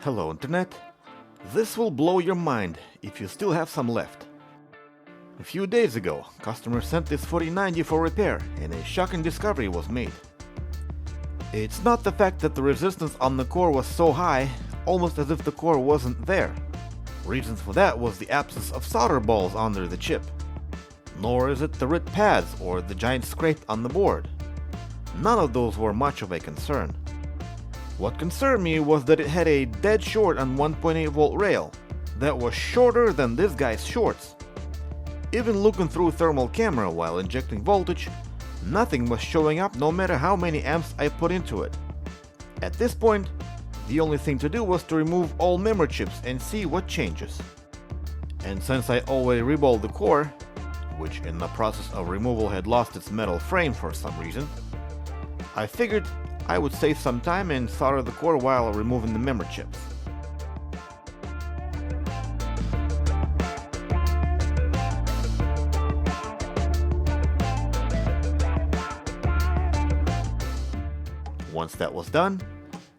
Hello Internet. This will blow your mind if you still have some left. A few days ago, customer sent this 4090 for repair and a shocking discovery was made. It's not the fact that the resistance on the core was so high, almost as if the core wasn't there. Reasons for that was the absence of solder balls under the chip. Nor is it the ripped pads or the giant scrape on the board. None of those were much of a concern. What concerned me was that it had a dead short on 1.8 volt rail that was shorter than this guy's shorts. Even looking through thermal camera while injecting voltage, nothing was showing up no matter how many amps I put into it. At this point, the only thing to do was to remove all memory chips and see what changes. And since I already reballed the core, which in the process of removal had lost its metal frame for some reason, I figured I would save some time and solder the core while removing the memory chips. Once that was done,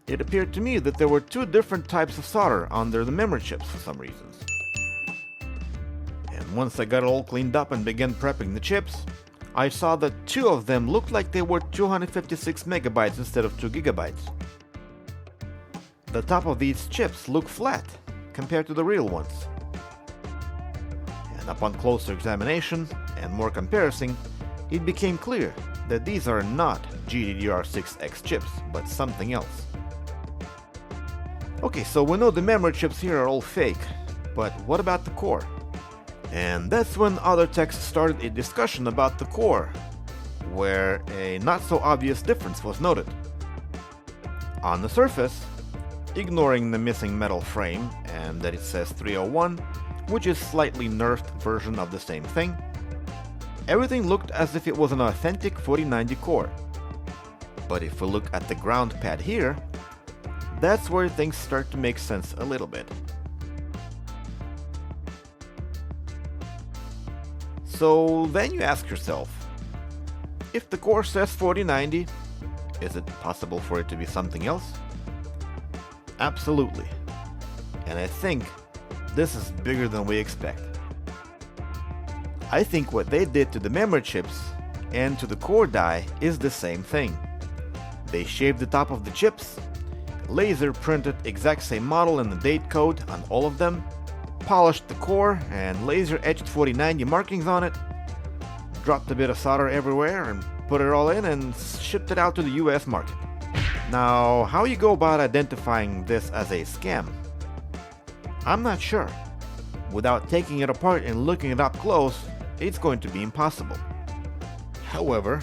it appeared to me that there were two different types of solder under the memory chips for some reasons. And once I got it all cleaned up and began prepping the chips, I saw that two of them looked like they were 256 megabytes instead of 2 gigabytes. The top of these chips look flat compared to the real ones. And upon closer examination and more comparison, it became clear that these are not GDDR6X chips, but something else. Okay, so we know the memory chips here are all fake, but what about the core? And that's when other techs started a discussion about the core, where a not so obvious difference was noted. On the surface, ignoring the missing metal frame and that it says 301, which is slightly nerfed version of the same thing, everything looked as if it was an authentic 4090 core. But if we look at the ground pad here, that's where things start to make sense a little bit. So then you ask yourself, if the core says 4090, is it possible for it to be something else? Absolutely. And I think this is bigger than we expect. I think what they did to the memory chips and to the core die is the same thing. They shaved the top of the chips, laser printed exact same model and the date code on all of them, polished the core and laser etched 4090 markings on it, dropped a bit of solder everywhere and put it all in and shipped it out to the US market. Now, how you go about identifying this as a scam? I'm not sure. Without taking it apart and looking it up close, it's going to be impossible. However,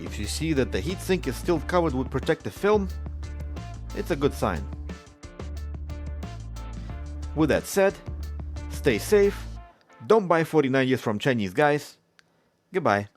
if you see that the heatsink is still covered with protective film, it's a good sign. With that said, stay safe, don't buy 4090s from Chinese guys. Goodbye.